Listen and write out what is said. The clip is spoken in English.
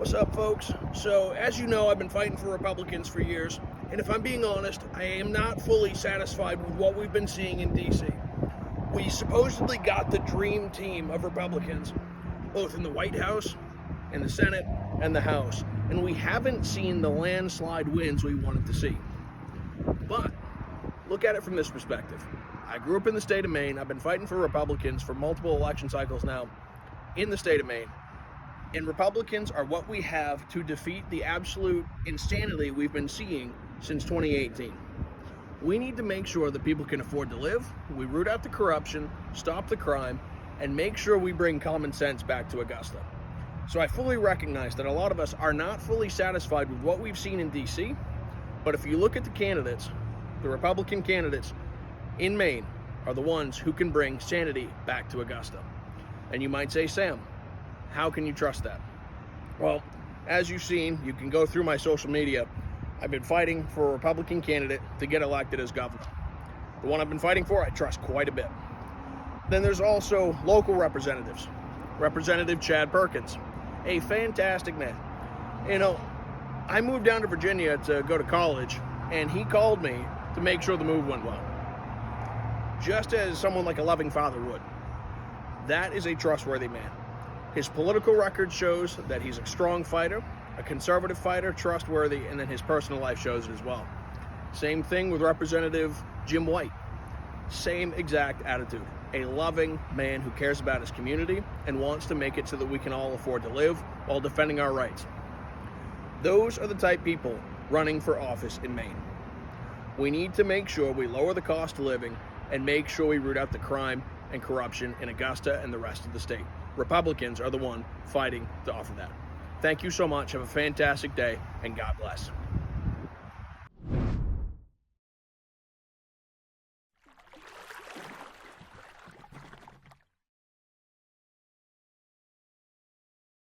What's up, folks? So, as you know, I've been fighting for Republicans for years, and if I'm being honest, I am not fully satisfied with what we've been seeing in D.C. We supposedly got the dream team of Republicans, both in the White House, in the Senate, and the House, and we haven't seen the landslide wins we wanted to see. But, look at it from this perspective. I grew up in the state of Maine. I've been fighting for Republicans for multiple election cycles now in the state of Maine. And Republicans are what we have to defeat the absolute insanity we've been seeing since 2018. We need to make sure that people can afford to live, we root out the corruption, stop the crime, and make sure we bring common sense back to Augusta. So I fully recognize that a lot of us are not fully satisfied with what we've seen in DC, but if you look at the candidates, the Republican candidates in Maine are the ones who can bring sanity back to Augusta. And you might say, Sam, how can you trust that? Well, as you've seen, you can go through my social media. I've been fighting for a Republican candidate to get elected as governor. The one I've been fighting for, I trust quite a bit. Then there's also local representatives. Representative Chad Perkins, a fantastic man. You know, I moved down to Virginia to go to college, and he called me to make sure the move went well, just as someone like a loving father would. That is a trustworthy man. His political record shows that he's a strong fighter, a conservative fighter, trustworthy, and then his personal life shows it as well. Same thing with Representative Jim White. Same exact attitude. A loving man who cares about his community and wants to make it so that we can all afford to live while defending our rights. Those are the type people running for office in Maine. We need to make sure we lower the cost of living and make sure we root out the crime and corruption in Augusta and the rest of the state. Republicans are the one fighting to offer that. Thank you so much. Have a fantastic day, and God bless.